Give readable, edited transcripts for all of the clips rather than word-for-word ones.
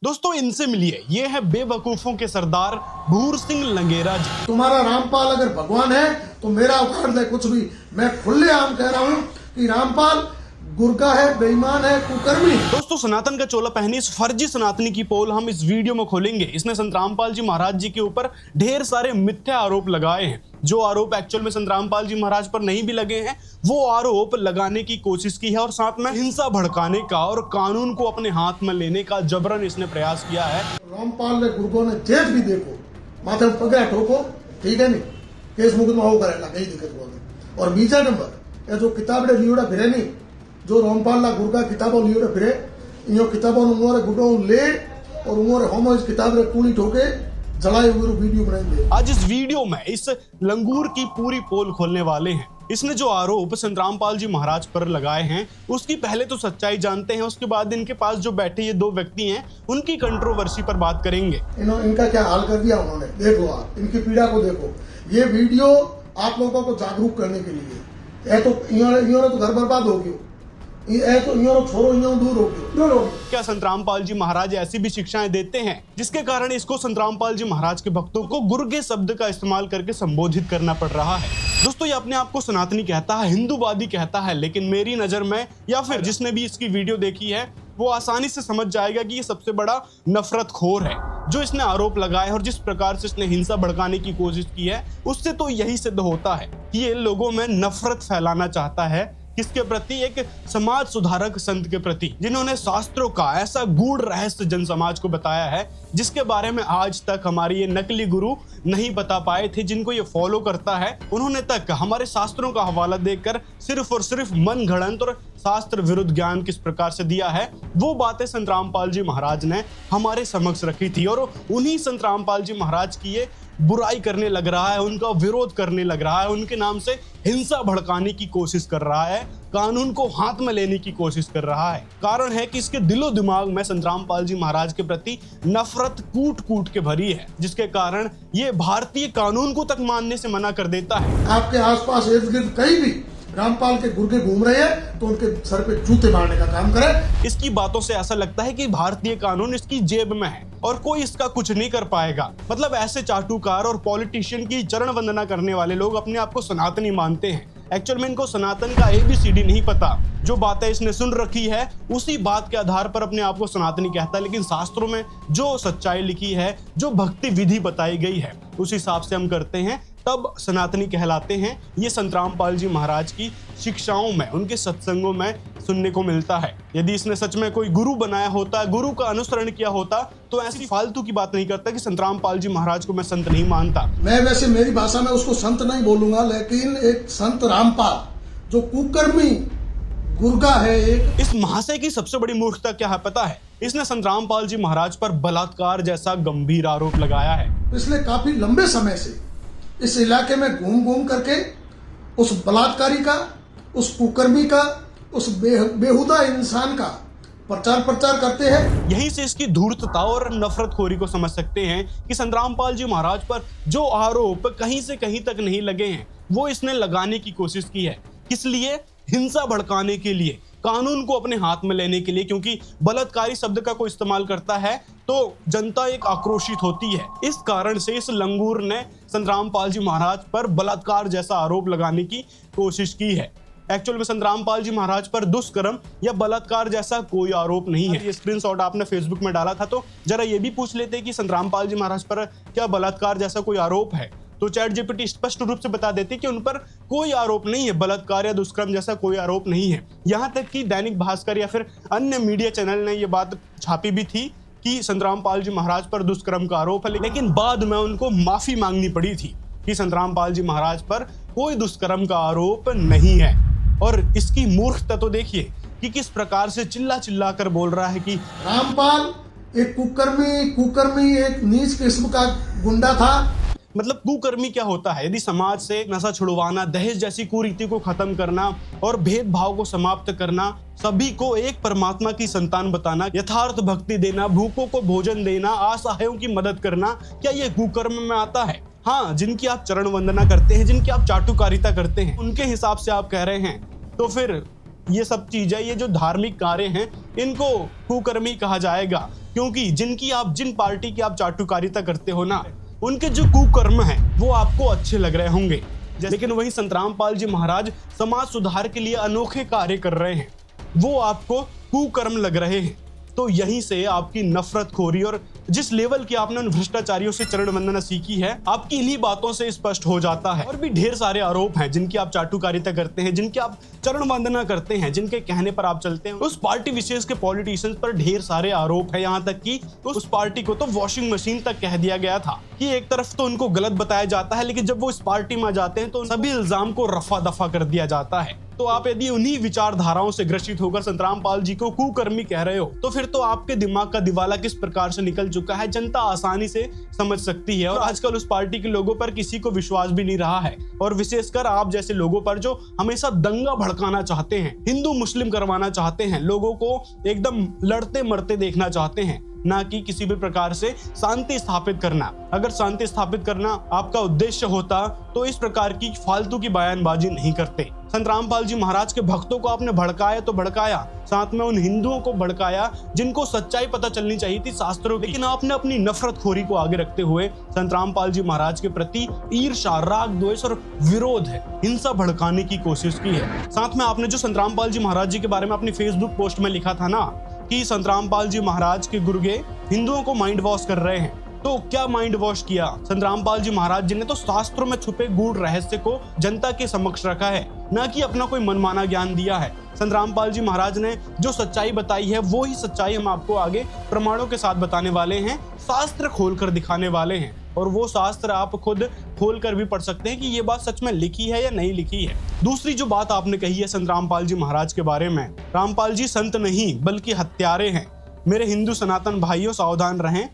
दोस्तों इनसे मिलिए, ये है बेवकूफों के सरदार भूर सिंह लंगेरा जी। तुम्हारा रामपाल अगर भगवान है तो मेरा उखाड़ दे कुछ भी। मैं खुलेआम कह रहा हूं कि रामपाल गुर्गा है, बेईमान है, कुकर्मी। दोस्तों सनातन का चोला पहनी इस फर्जी सनातनी की पोल हम इस वीडियो में खोलेंगे। इसने संत रामपाल जी महाराज जी के ऊपर ढेर सारे मिथ्या आरोप लगाए हैं। जो आरोप एक्चुअल में संत रामपाल जी महाराज पर नहीं भी लगे हैं, वो आरोप लगाने की कोशिश की है और साथ में हिंसा भड़काने का और कानून को अपने हाथ में लेने का जबरन इसने प्रयास किया है। रामपाल ने गुर्गो ने जेठ भी देखो, माथे में पगड़ा ठोको, ठीक है नहीं, केस मुकदमा हो करेगा, कहीं दिक्कत बोल। और बीजा नंबर ये जो किताबड़े लियोड़ा फिरे नहीं, जो रामपाल ला गुर्गा किताबों लियोड़ा फिरे, इन किताबों उमोरे गुडो ले और उमोरे होमो इस किताब रे कूली ठोके जलाए हुए वीडियो बनाएंगे। आज इस वीडियो में इस लंगूर की पूरी पोल खोलने वाले हैं। इसने जो आरोप संत रामपाल जी महाराज पर लगाए हैं उसकी पहले तो सच्चाई जानते हैं, उसके बाद इनके पास जो बैठे ये दो व्यक्ति हैं उनकी कंट्रोवर्सी पर बात करेंगे। इनका क्या हाल कर दिया उन्होंने, देखो आप इनकी पीड़ा को देखो। ये वीडियो आप लोगों को जागरूक करने के लिए है, तो इन्होंने तो घर बर्बाद हो गया, तो छोड़ो दूर हो गया। क्या संत रामपाल जी महाराज ऐसी भी शिक्षाएं देते हैं जिसके कारण इसको संत रामपाल जी महाराज के भक्तों को गुर्गे शब्द का इस्तेमाल करके संबोधित करना पड़ रहा है? दोस्तों ये अपने आप को सनातनी कहता है, हिंदूवादी कहता है, लेकिन मेरी नजर में या फिर जिसने भी इसकी वीडियो देखी है वो आसानी से समझ जाएगा कि ये सबसे बड़ा नफरतखोर है। जो इसने आरोप लगाए और जिस प्रकार से इसने हिंसा भड़काने की कोशिश की है उससे तो यही सिद्ध होता है कि ये लोगों में नफरत फैलाना चाहता है। किसके प्रति? एक समाज सुधारक संत के प्रति, जिन्होंने शास्त्रों का ऐसा गूढ़ रहस्य जन समाज को बताया है जिसके बारे में आज तक हमारे ये नकली गुरु नहीं बता पाए थे। जिनको ये फॉलो करता है उन्होंने तक हमारे शास्त्रों का हवाला देकर सिर्फ और सिर्फ मन घड़ंत और शास्त्र विरुद्ध ज्ञान किस प्रकार से दिया है वो बातें संत रामपाल जी महाराज ने हमारे समक्ष रखी थी। और उन्हीं संत रामपाल जी महाराज की ये बुराई करने लग रहा है, उनका विरोध करने लग रहा है, उनके नाम से हिंसा भड़काने की कोशिश कर रहा है, कानून को हाथ में लेने की कोशिश कर रहा है। कारण है कि इसके दिलो दिमाग में संत रामपाल जी महाराज के प्रति नफरत कूट कूट के भरी है, जिसके कारण ये भारतीय कानून को तक मानने से मना कर देता है। आपके आसपास इर्द गिर्द कहीं भी रामपाल के गुर्गे घूम रहे हैं तो उनके सर पे जूते मारने का काम करें। इसकी बातों से ऐसा लगता है कि भारतीय कानून इसकी जेब में है और कोई इसका कुछ नहीं कर पाएगा। मतलब ऐसे चाटुकार और पॉलिटिशियन की चरण वंदना करने वाले लोग अपने आप को सनातनी मानते हैं। एक्चुअल में इनको सनातन का ABCD नहीं पता। जो बातें इसने सुन रखी है उसी बात के आधार पर अपने आप को सनातनी कहता है, लेकिन शास्त्रों में जो सच्चाई लिखी है, जो भक्ति विधि बताई गई है उस हिसाब से हम करते हैं तब सनातनी कहलाते हैं। ये संत रामपाल जी महाराज की शिक्षाओं में, उनके सत्संगों में सुनने को मिलता है। यदि इसने सच में कोई गुरु बनाया होता, गुरु का अनुसरण किया होता तो ऐसी फालतू की बात नहीं करता कि संत रामपाल जी महाराज को मैं संत नहीं मानता। मैं वैसे मेरी भाषा में उसको संत नहीं बोलूंगा, लेकिन एक संत रामपाल जो कुकर्मी गुर्गा है। एक इस महाशय की सबसे बड़ी मूर्खता क्या है पता है? इसने संत रामपाल जी महाराज पर बलात्कार जैसा गंभीर आरोप लगाया है। पिछले काफी लंबे समय से इस इलाके में घूम घूम करके उस बलात्कारी का, उस कुकर्मी का, उस बेहुदा इंसान का प्रचार करते हैं। यहीं से इसकी धूर्तता और नफरतखोरी को समझ सकते हैं कि संत रामपाल जी महाराज पर जो आरोप कहीं से कहीं तक नहीं लगे हैं वो इसने लगाने की कोशिश की है। किस लिए? हिंसा भड़काने के लिए, कानून को अपने हाथ में लेने के लिए। क्योंकि बलात्कारी शब्द का कोई इस्तेमाल करता है तो जनता एक आक्रोशित होती है। इस कारण से इस लंगूर ने संत रामपाल जी महाराज पर बलात्कार जैसा आरोप लगाने की कोशिश की है। एक्चुअल में संत रामपाल जी महाराज पर दुष्कर्म या बलात्कार जैसा कोई आरोप नहीं है। ये स्क्रीनशॉट आपने फेसबुक में डाला था, तो जरा ये भी पूछ लेते कि संत रामपाल जी महाराज पर क्या बलात्कार जैसा कोई आरोप है, तो ChatGPT स्पष्ट रूप से बता देती कि उन पर कोई आरोप नहीं है, बलात्कार या दुष्कर्म जैसा कोई आरोप नहीं है। यहाँ तक कि दैनिक भास्कर या फिर अन्य मीडिया चैनल ने ये बात छापी भी थी कि संत रामपाल जी महाराज पर दुष्कर्म का आरोप है, लेकिन बाद में उनको माफी मांगनी पड़ी थी कि संत रामपाल जी महाराज पर कोई दुष्कर्म का आरोप नहीं है। और इसकी मूर्खता तो देखिए कि किस प्रकार से चिल्ला चिल्ला कर बोल रहा है कि रामपाल एक कुकर्मी एक नीच किस्म का गुंडा था। मतलब कुकर्मी क्या होता है? यदि समाज से नशा छुड़वाना, दहेज जैसी कुरीति को खत्म करना और भेदभाव को समाप्त करना, सभी को एक परमात्मा की संतान बताना, यथार्थ भक्ति देना, भूखों को भोजन देना, असहायों की मदद करना, क्या ये कुकर्म में आता है? हाँ, जिनकी आप चरण वंदना करते हैं, जिनकी आप चाटुकारिता करते हैं, उनके हिसाब से आप कह रहे हैं, तो फिर ये सब चीजें, ये जो धार्मिक कार्य हैं, इनको कुकर्मी कहा जाएगा। क्योंकि जिन पार्टी की आप चाटुकारिता करते हो ना, उनके जो कुकर्म है वो आपको अच्छे लग रहे होंगे। लेकिन वही संतराम पाल जी महाराज समाज सुधार के लिए अनोखे कार्य कर रहे हैं, वो आपको कुकर्म लग रहे हैं। तो यहीं से आपकी नफरतखोरी और जिस लेवल की आपने उन भ्रष्टाचारियों से चरण वंदना सीखी है, आपकी इन्हीं बातों से स्पष्ट हो जाता है। और भी ढेर सारे आरोप हैं जिनकी आप चाटुकारिता करते हैं, जिनके आप चरण वंदना करते हैं, जिनके कहने पर आप चलते हैं। उस पार्टी विशेष के पॉलिटिशियंस पर ढेर सारे आरोप है, यहाँ तक कि उस पार्टी को तो वॉशिंग मशीन तक कह दिया गया था कि एक तरफ तो उनको गलत बताया जाता है, लेकिन जब वो इस पार्टी में जाते हैं तो सभी इल्जाम को रफा दफा कर दिया जाता है। तो आप यदि उन्हीं विचारधाराओं से ग्रसित होकर संतराम पाल जी को कुकर्मी कह रहे हो, तो फिर तो आपके दिमाग का दिवाला किस प्रकार से निकल चुका है जनता आसानी से समझ सकती है। और आजकल उस पार्टी के लोगों पर किसी को विश्वास भी नहीं रहा है, और विशेषकर आप जैसे लोगों पर जो हमेशा दंगा भड़काना चाहते हैं, हिंदू मुस्लिम करवाना चाहते हैं, लोगों को एकदम लड़ते मरते देखना चाहते हैं, ना कि किसी भी प्रकार से शांति स्थापित करना। अगर शांति स्थापित करना आपका उद्देश्य होता तो इस प्रकार की फालतू की बयानबाजी नहीं करते। संतराम पाल जी महाराज के भक्तों को आपने भड़काया तो भड़काया, साथ में उन हिंदुओं को भड़काया जिनको सच्चाई पता चलनी चाहिए थी शास्त्रों की, लेकिन आपने अपनी नफरतखोरी को आगे रखते हुए संतराम पाल जी महाराज के प्रति ईर्ष्या, राग, द्वेष और विरोध है, हिंसा भड़काने की कोशिश की है। साथ में आपने जो संतराम पाल जी महाराज जी के बारे में अपनी फेसबुक पोस्ट में लिखा था ना कि संतराम पाल जी महाराज के गुर्गे हिंदुओं को माइंड वॉश कर रहे हैं, तो क्या माइंड वॉश किया? संतराम पाल जी महाराज जी ने तो शास्त्रों में छुपे गूढ़ रहस्य को जनता के समक्ष रखा है, ना कि अपना कोई मनमाना ज्ञान दिया है। संतराम पाल जी महाराज ने जो सच्चाई बताई है वो ही सच्चाई हम आपको आगे प्रमाणों के साथ बताने वाले हैं, शास्त्र खोलकर दिखाने वाले हैं, और वो शास्त्र आप खुद खोलकर भी पढ़ सकते हैं कि ये बात सच में लिखी है या नहीं लिखी है। दूसरी जो बात आपने कही है संतराम पाल जी महाराज के बारे में, रामपाल जी संत नहीं बल्कि हत्यारे हैं। मेरे हिंदू सनातन भाइयों सावधान रहें,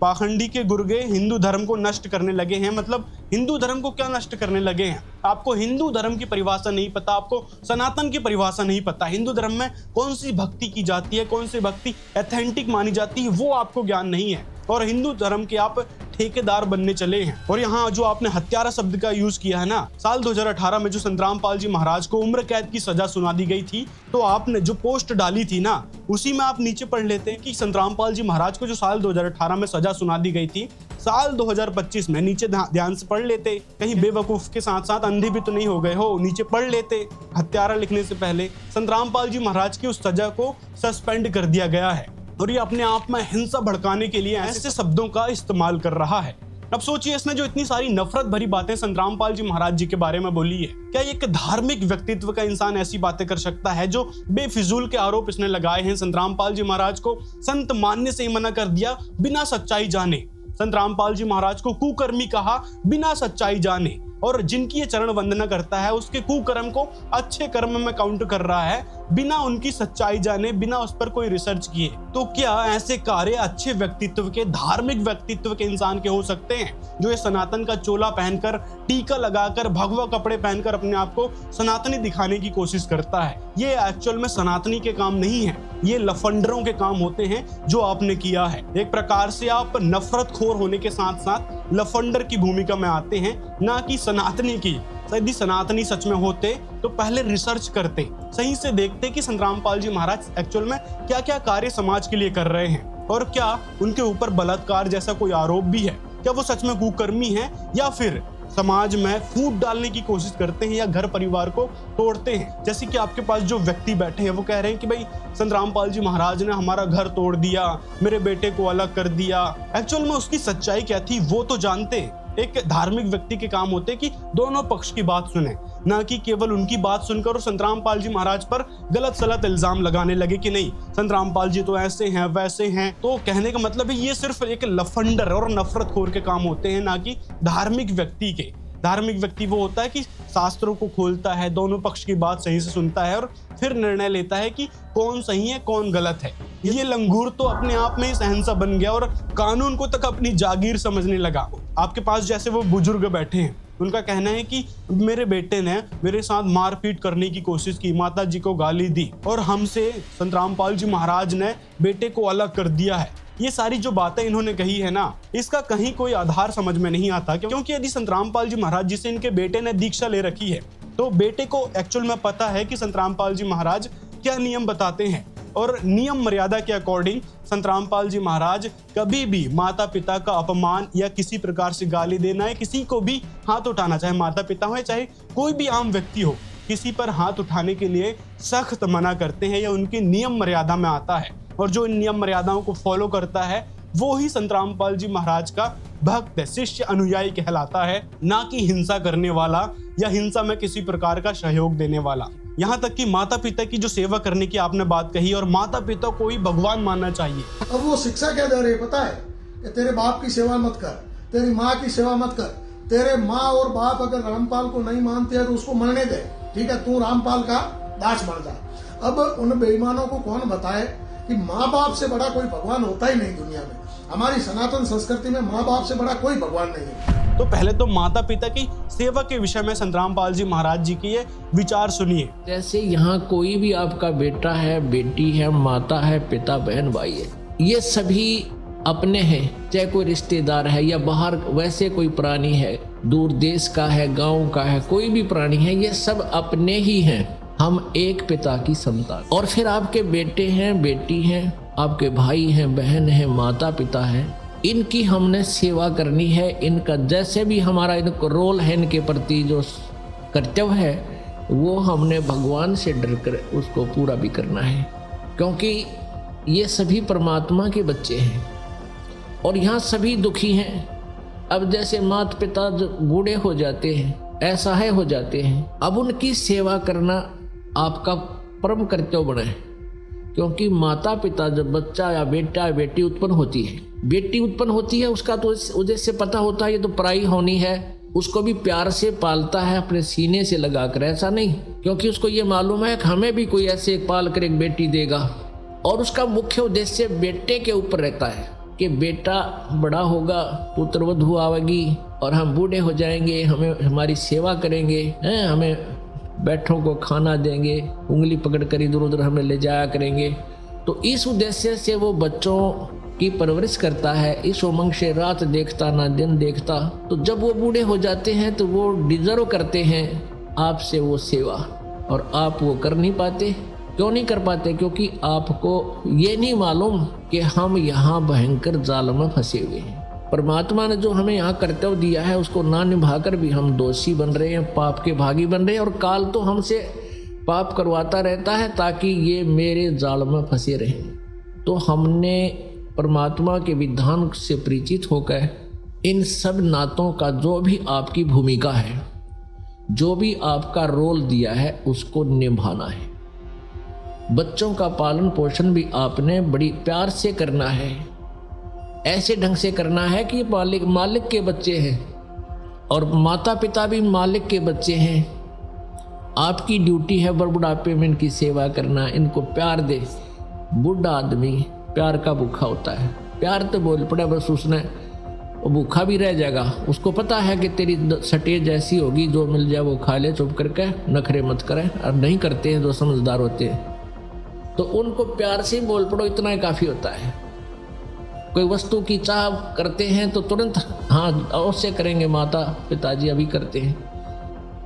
पाखंडी के गुर्गे हिंदू धर्म को नष्ट करने लगे हैं। मतलब हिंदू धर्म को क्या नष्ट करने लगे हैं? आपको हिंदू धर्म की परिभाषा नहीं पता, आपको सनातन की परिभाषा नहीं पता, हिंदू धर्म में कौन सी भक्ति की जाती है, कौन सी भक्ति एथेंटिक मानी जाती है, वो आपको ज्ञान नहीं है, और हिंदू धर्म के आप ठेकेदार बनने चले हैं। और यहाँ जो आपने हत्यारा शब्द का यूज किया है ना, साल 2018 में जो संतराम पाल जी महाराज को उम्र कैद की सजा सुना दी गई थी, तो आपने जो पोस्ट डाली थी ना, उसी में आप नीचे पढ़ लेते हैं कि संतराम पाल जी महाराज को जो साल 2018 में सजा सुना दी गई थी, साल 2025 में नीचे ध्यान से पढ़ लेते, कहीं बेवकूफ के साथ साथ अंधे भी तो नहीं हो गए हो, नीचे पढ़ लेते। हत्यारा लिखने से पहले संतराम पाल जी महाराज की उस सजा को सस्पेंड कर दिया गया है, और ये अपने आप में हिंसा भड़काने के लिए ऐसे शब्दों का इस्तेमाल कर रहा है। अब सोचिए, इसने जो इतनी सारी नफरत भरी बातें संतराम पाल जी महाराज जी के बारे में बोली है, क्या एक धार्मिक व्यक्तित्व का इंसान ऐसी बातें कर सकता है? जो बेफिजूल के आरोप इसने लगाए हैं, संतराम पाल जी महाराज को संत मानने से ही मना कर दिया बिना सच्चाई जाने, संतराम पाल जी महाराज को कुकर्मी कहा बिना सच्चाई जाने, और जिनकी ये चरण वंदना करता है उसके कुकर्म को अच्छे कर्म में काउंट कर रहा है बिना उनकी सच्चाई जाने, बिना उस पर कोई रिसर्च किए। तो क्या ऐसे कार्य अच्छे व्यक्तित्व के, धार्मिक व्यक्तित्व के इंसान के हो सकते हैं, जो ये सनातन का चोला पहनकर, टीका लगाकर, भगवा कपड़े पहनकर अपने आप को सनातनी दिखाने की कोशिश करता है? ये एक्चुअल में सनातनी के काम नहीं है, ये लफंडरों के काम होते हैं जो आपने किया है। एक प्रकार से आप नफरतखोर होने के साथ साथ लफंडर की भूमिका में आते हैं, ना कि सनातनी की। यदि सनातनी सच में होते तो पहले रिसर्च करते, सही से देखते कि संतराम पाल जी महाराज एक्चुअल में क्या क्या कार्य समाज के लिए कर रहे हैं, और क्या उनके ऊपर बलात्कार जैसा कोई आरोप भी है, क्या वो सच में कुकर्मी है, या फिर समाज में फूट डालने की कोशिश करते हैं, या घर परिवार को तोड़ते हैं। जैसे कि आपके पास जो व्यक्ति बैठे हैं वो कह रहे हैं कि भाई संतराम पाल जी महाराज ने हमारा घर तोड़ दिया, मेरे बेटे को अलग कर दिया। एक्चुअल में उसकी सच्चाई क्या थी वो तो जानते। एक धार्मिक व्यक्ति के काम होते कि दोनों पक्ष की बात सुने, ना कि केवल उनकी बात सुनकर और संतराम पाल जी महाराज पर गलत सलत इल्जाम लगाने लगे कि नहीं संतराम पाल जी तो ऐसे हैं वैसे हैं। तो कहने का मतलब है ये सिर्फ एक लफंडर और नफरतखोर के काम होते हैं, ना कि धार्मिक व्यक्ति के। धार्मिक व्यक्ति वो होता है कि शास्त्रों को खोलता है, दोनों पक्ष की बात सही से सुनता है और फिर निर्णय लेता है कि कौन सही है कौन गलत है। ये लंगूर तो अपने आप में ही शहंशाह बन गया और कानून को तक अपनी जागीर समझने लगा। आपके पास जैसे वो बुजुर्ग बैठे हैं, उनका कहना है कि मेरे बेटे ने मेरे साथ मारपीट करने की कोशिश की, माता जी को गाली दी और हमसे संतराम पाल जी महाराज ने बेटे को अलग कर दिया है। ये सारी जो बातें इन्होंने कही है ना, इसका कहीं कोई आधार समझ में नहीं आता, क्योंकि यदि संतराम पाल जी महाराज जी से इनके बेटे ने दीक्षा ले रखी है तो बेटे को एक्चुअल में पता है कि संतराम पाल जी महाराज क्या नियम बताते हैं। और नियम मर्यादा के अकॉर्डिंग संत रामपाल जी महाराज कभी भी माता पिता का अपमान या किसी प्रकार से गाली देना है, किसी को भी हाथ उठाना, चाहे माता पिता हो चाहे कोई भी आम व्यक्ति हो, किसी पर हाथ उठाने के लिए सख्त मना करते हैं। यह उनकी नियम मर्यादा में आता है और जो इन नियम मर्यादाओं को फॉलो करता है वो ही संत रामपाल जी महाराज का भक्त, शिष्य, अनुयायी कहलाता है, ना कि हिंसा करने वाला या हिंसा में किसी प्रकार का सहयोग देने वाला। यहाँ तक कि माता पिता की जो सेवा करने की आपने बात कही और माता पिता को ही भगवान मानना चाहिए। अब वो शिक्षा क्या दे रहे पता है कि तेरे बाप की सेवा मत कर, तेरी माँ की सेवा मत कर। तेरे माँ और बाप अगर रामपाल को नहीं मानते हैं तो उसको मरने दे, ठीक है, तू रामपाल का दास बन जा। अब उन बेईमानों को कौन बताए कि माँ बाप से बड़ा कोई भगवान होता ही नहीं दुनिया में। हमारी सनातन संस्कृति में माँ बाप से बड़ा कोई भगवान नहीं है। तो पहले तो माता पिता की सेवा के विषय में संत रामपाल जी महाराज जी की ये विचार सुनिए। जैसे यहाँ कोई भी आपका बेटा है, बेटी है, माता है, पिता, बहन, भाई है, ये सभी अपने हैं, चाहे कोई रिश्तेदार है या बाहर वैसे कोई प्राणी है, दूर देश का है, गांव का है, कोई भी प्राणी है, ये सब अपने ही हैं। हम एक पिता की संतान। और फिर आपके बेटे हैं, बेटी हैं, आपके भाई हैं, बहन हैं, माता पिता हैं, इनकी हमने सेवा करनी है। इनका जैसे भी हमारा इनको रोल है, इनके प्रति जो कर्तव्य है वो हमने भगवान से डर कर उसको पूरा भी करना है, क्योंकि ये सभी परमात्मा के बच्चे हैं और यहाँ सभी दुखी हैं। अब जैसे माता पिता जो बूढ़े हो जाते हैं, असहाय हो जाते हैं, अब उनकी सेवा करना आपका परम कर्तव्य बना है। क्योंकि माता पिता जब बच्चा या बेटा या बेटी उत्पन्न होती है, बेटी उत्पन्न होती है, उसका तो उद्देश्य पता होता है ये तो पराई होनी है, उसको भी प्यार से पालता है अपने सीने से लगा कर, ऐसा नहीं, क्योंकि उसको ये मालूम है कि हमें भी कोई ऐसे पाल कर एक बेटी देगा। और उसका मुख्य उद्देश्य बेटे के ऊपर रहता है कि बेटा बड़ा होगा, पुत्रवधू आवेगी और हम बूढ़े हो जाएंगे, हमें हमारी सेवा करेंगे, हमें बैठों को खाना देंगे, उंगली पकड़ कर इधर उधर हमें ले जाया करेंगे। तो इस उद्देश्य से वो बच्चों की परवरिश करता है, इस उमंग से रात देखता ना दिन देखता। तो जब वो बूढ़े हो जाते हैं तो वो डिजर्व करते हैं आपसे वो सेवा, और आप वो कर नहीं पाते। क्यों नहीं कर पाते? क्योंकि आपको ये नहीं मालूम कि हम यहाँ भयंकर जाल में फंसे हुए हैं। परमात्मा ने जो हमें यहाँ कर्तव्य दिया है उसको ना निभाकर भी हम दोषी बन रहे हैं, पाप के भागी बन रहे हैं, और काल तो हमसे पाप करवाता रहता है ताकि ये मेरे जाल में फंसे रहें। तो हमने परमात्मा के विधान से परिचित होकर इन सब नातों का जो भी आपकी भूमिका है, जो भी आपका रोल दिया है, उसको निभाना है। बच्चों का पालन पोषण भी आपने बड़ी प्यार से करना है, ऐसे ढंग से करना है कि मालिक के बच्चे हैं और माता पिता भी मालिक के बच्चे हैं। आपकी ड्यूटी है बुढ़ापे में इनकी सेवा करना, इनको प्यार दे। बूढ़ा आदमी प्यार का भूखा होता है, प्यार तो बोल पड़े बस उसने, वो भूखा भी रह जाएगा। उसको पता है कि तेरी सटेज ऐसी होगी, जो मिल जाए वो खा ले, चुप करके नखरे मत करें। और नहीं करते हैं जो समझदार होते हैं, तो उनको प्यार से बोल पड़ो, इतना ही काफ़ी होता है। कोई वस्तु की चाह करते हैं तो तुरंत हाँ अवश्य करेंगे, माता पिताजी अभी करते हैं,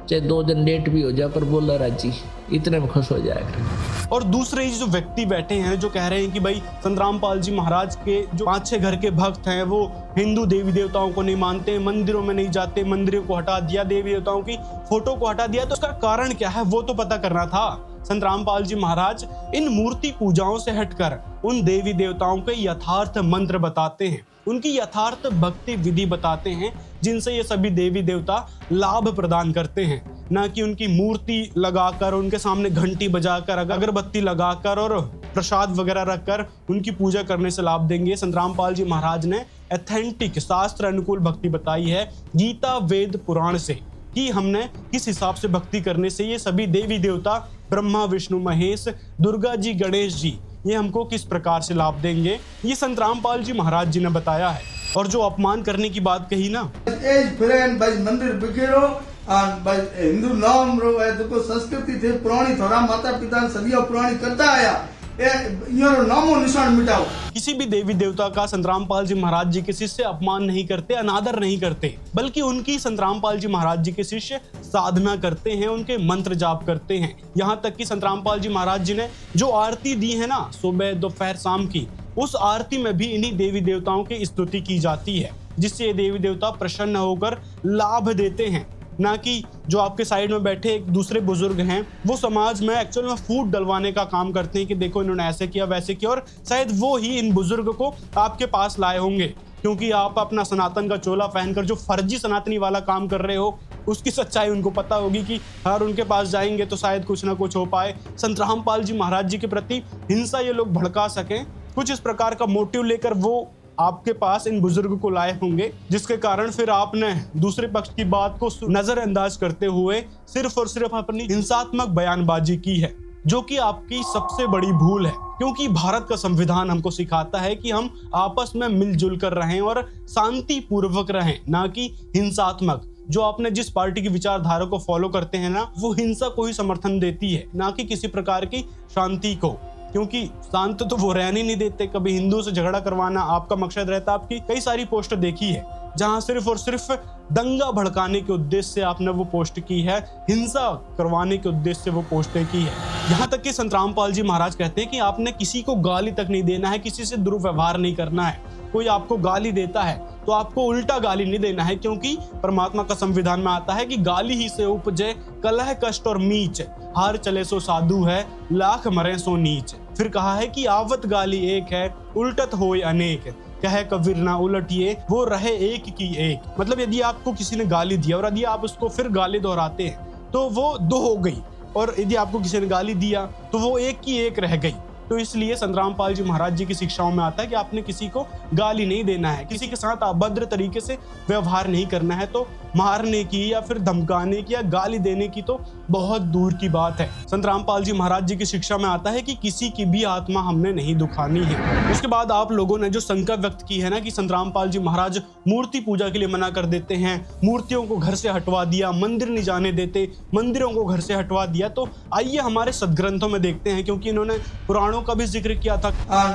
चाहे 2 दिन लेट भी हो जाए पर बोला राजी, इतने में खुश हो जाएगा। और दूसरे जो व्यक्ति बैठे हैं जो कह रहे हैं कि भाई संत रामपाल जी महाराज के जो 5-6 घर के भक्त हैं वो हिंदू देवी देवताओं को नहीं मानते, मंदिरों में नहीं जाते, मंदिरों को हटा दिया, देवी देवताओं की फोटो को हटा दिया, तो उसका कारण क्या है वो तो पता करना था। संत रामपाल जी महाराज इन मूर्ति पूजाओं से हटकर उन देवी देवताओं के यथार्थ मंत्र बताते हैं, उनकी यथार्थ भक्ति विधि बताते हैं, जिनसे ये सभी देवी देवता लाभ प्रदान करते हैं, ना कि उनकी मूर्ति लगाकर, उनके सामने घंटी बजाकर, अगरबत्ती लगाकर और प्रसाद वगैरह रखकर उनकी पूजा करने से लाभ देंगे। संत रामपाल जी महाराज ने ऑथेंटिक शास्त्र अनुकूल भक्ति बताई है गीता वेद पुराण से, कि हमने किस हिसाब से भक्ति करने से ये सभी देवी देवता ब्रह्मा विष्णु महेश, दुर्गा जी, गणेश जी, ये हमको किस प्रकार से लाभ देंगे, ये संत रामपाल जी महाराज जी ने बताया है। और जो अपमान करने की बात कही ना, मंदिर बिगड़ो भाई हिंदू नाम रो है, तो संस्कृति थे पुरानी, थोड़ा माता पिता सदियों पुरानी करता आया, नामो निशान मिटाओ। किसी भी देवी देवता का संत रामपाल जी महाराज जी के शिष्य अपमान नहीं करते, अनादर नहीं करते, बल्कि उनकी संत रामपाल जी महाराज जी के शिष्य साधना करते हैं, उनके मंत्र जाप करते हैं। यहाँ तक कि संतरामपाल जी महाराज जी ने जो आरती दी है ना सुबह दोपहर शाम की, उस आरती में भी इन्हीं देवी देवताओं की स्तुति की जाती है, जिससे ये देवी देवता प्रसन्न होकर लाभ देते हैं। ना कि जो आपके साइड में बैठे एक दूसरे बुजुर्ग हैं, वो समाज में एक्चुअल में फूट डलवाने का काम करते हैं कि देखो इन्होंने ऐसे किया वैसे किया, और शायद वो ही इन बुजुर्ग को आपके पास लाए होंगे, क्योंकि आप अपना सनातन का चोला पहनकर जो फर्जी सनातनी वाला काम कर रहे हो, उसकी सच्चाई उनको पता होगी कि अगर उनके पास जाएंगे तो शायद कुछ ना कुछ हो पाए। संतरामपाल जी महाराज जी के प्रति हिंसा ये लोग भड़का सकें, कुछ इस प्रकार का मोटिव लेकर वो आपके पास इन बुजुर्ग को लाए होंगे, जिसके कारण फिर आपने दूसरे पक्ष की बात को नजरअंदाज करते हुए सिर्फ और सिर्फ अपनी हिंसात्मक बयानबाजी की है, जो कि आपकी सबसे बड़ी भूल है। क्योंकि भारत का संविधान हमको सिखाता है कि हम आपस में मिलजुल कर रहें और शांति पूर्वक रहें, ना कि हिंसात्मक। जो आपने जिस पार्टी की विचारधारा को फॉलो करते हैं ना, वो हिंसा को ही समर्थन देती है, ना कि किसी प्रकार की शांति को, क्योंकि शांत तो वो रहने नहीं देते। कभी हिंदू से झगड़ा करवाना आपका मकसद रहता। आपकी कई सारी पोस्ट देखी है जहां सिर्फ और सिर्फ दंगा भड़काने के उद्देश्य से आपने वो पोस्ट की है, हिंसा करवाने के उद्देश्य से वो पोस्टें की है। यहाँ तक कि संतरामपाल जी महाराज कहते हैं कि आपने किसी को गाली तक नहीं देना है, किसी से दुर्व्यवहार नहीं करना है। कोई आपको गाली देता है तो आपको उल्टा गाली नहीं देना है, क्योंकि परमात्मा का संविधान में आता है कि गाली ही से उपजे कलह कष्ट और मीच, हार चले सो साधु है, लाख मरे सो नीच। फिर कहा है कि आवत गाली एक है, उल्टत होए अनेक, कहे कबीर ना उलटिए, वो रहे एक की एक। मतलब यदि आपको किसी ने गाली दिया और यदि आप उसको फिर गाली दोहराते हैं तो वो दो हो गई, और यदि आपको किसी ने गाली दिया तो वो एक की एक रह गई। तो इसलिए संतरामपाल जी महाराज जी की शिक्षाओं में आता है कि आपने किसी को गाली नहीं देना है, किसी के साथ अभद्र तरीके से व्यवहार नहीं करना है। तो मारने की या फिर धमकाने की या गाली देने की तो बहुत दूर की बात है। संतरामपाल जी महाराज जी की शिक्षा में आता है कि किसी की भी आत्मा हमने नहीं दुखानी है। उसके बाद आप लोगों ने जो शंका व्यक्त की है ना कि संतरामपाल जी महाराज मूर्ति पूजा के लिए मना कर देते हैं, मूर्तियों को घर से हटवा दिया, मंदिर नहीं जाने देते, मंदिरों को घर से हटवा दिया, तो आइए हमारे सदग्रंथों में देखते हैं, क्योंकि इन्होंने पुराणों का भी जिक्र किया था।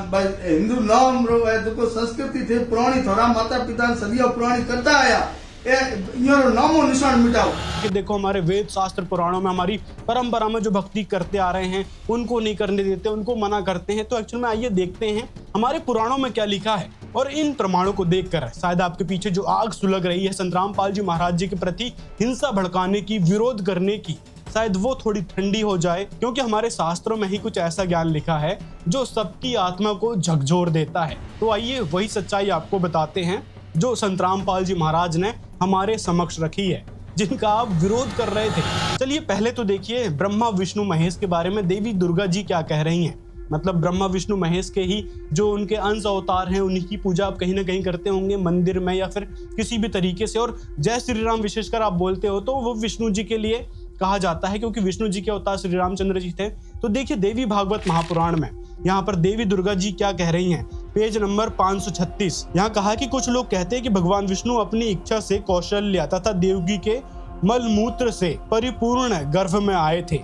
भाई हिंदू नाम देखो संस्कृति थे पुरानी, थोड़ा माता पिता सदियों पुरानी करता आया, नामो निशान मिटाओ। कि देखो हमारे वेद शास्त्र पुराणों में हमारी परंपरा में जो भक्ति करते आ रहे हैं उनको नहीं करने देते, उनको मना करते हैं। तो एक्चुअल में आइए देखते हैं हमारे पुराणों में क्या लिखा है, और इन प्रमाणों को देखकर शायद आपके पीछे जो आग सुलग रही है संतरामपाल जी महाराज जी के प्रति हिंसा भड़काने की, विरोध करने की, शायद वो थोड़ी ठंडी हो जाए। क्योंकि हमारे शास्त्रों में ही कुछ ऐसा ज्ञान लिखा है जो सबकी आत्मा को झकझोर देता है। तो आइए वही सच्चाई आपको बताते हैं जो संतरामपाल जी महाराज ने हमारे समक्ष रखी है, जिनका आप विरोध कर रहे थे। चलिए पहले तो देखिए ब्रह्मा विष्णु महेश के बारे में देवी दुर्गा जी क्या कह रही हैं। मतलब ब्रह्मा विष्णु महेश के ही जो उनके अंश अवतार हैं, उन्हीं की पूजा आप कहीं ना कहीं करते होंगे मंदिर में या फिर किसी भी तरीके से। और जय श्री राम विशेषकर आप बोलते हो तो वो विष्णु जी के लिए कहा जाता है, क्योंकि विष्णु जी के अवतार श्री रामचंद्र जी थे। तो देखिए देवी भागवत महापुराण में यहाँ पर देवी दुर्गा जी क्या कह रही हैं, पेज नंबर 536। यहाँ कहा कि कुछ लोग कहते हैं कि भगवान विष्णु अपनी इच्छा से कौशल्या तथा देवकी के मलमूत्र से परिपूर्ण गर्भ में आए थे,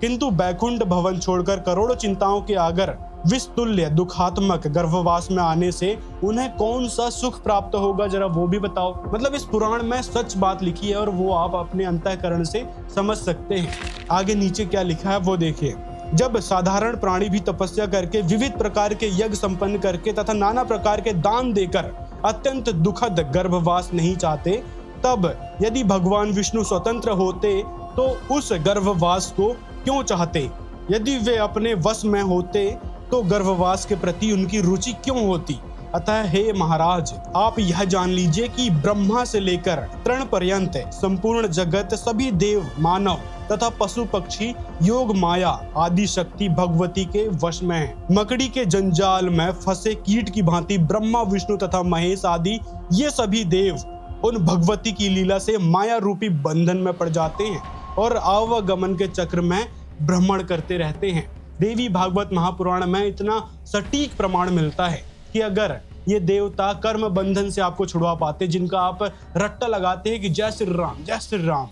किंतु बैकुंठ भवन छोड़कर करोड़ों चिंताओं के आगर विस्तुल्य दुखात्मक गर्भवास में आने से उन्हें कौन सा सुख प्राप्त होगा, जरा वो भी बताओ। मतलब इस पुराण में सच बात लिखी है और वो आप अपने अंतःकरण से समझ सकते हैं। आगे नीचे क्या लिखा है वो देखिए। जब साधारण प्राणी भी तपस्या करके विविध प्रकार के यज्ञ संपन्न करके तथा नाना प्रकार के दान देकर अत्यंत दुखद गर्भवास नहीं चाहते, तब यदि भगवान विष्णु स्वतंत्र होते तो उस गर्भवास को क्यों चाहते? यदि वे अपने वश में होते तो गर्भवास के प्रति उनकी रुचि क्यों होती? अतः हे महाराज, आप यह जान लीजिए कि ब्रह्मा से लेकर तृण पर्यंत संपूर्ण जगत, सभी देव, मानव तथा पशु पक्षी योग माया आदि शक्ति भगवती के वश में है। मकड़ी के जंजाल में फंसे कीट की भांति ब्रह्मा विष्णु तथा महेश आदि ये सभी देव उन भगवती की लीला से माया रूपी बंधन में पड़ जाते हैं और आवागमन के चक्र में भ्रमण करते रहते हैं। देवी भागवत महापुराण में इतना सटीक प्रमाण मिलता है कि अगर ये देवता कर्म बंधन से आपको छुड़वा पाते, जिनका आप रट्टा लगाते हैं कि जय श्री राम जय श्री राम,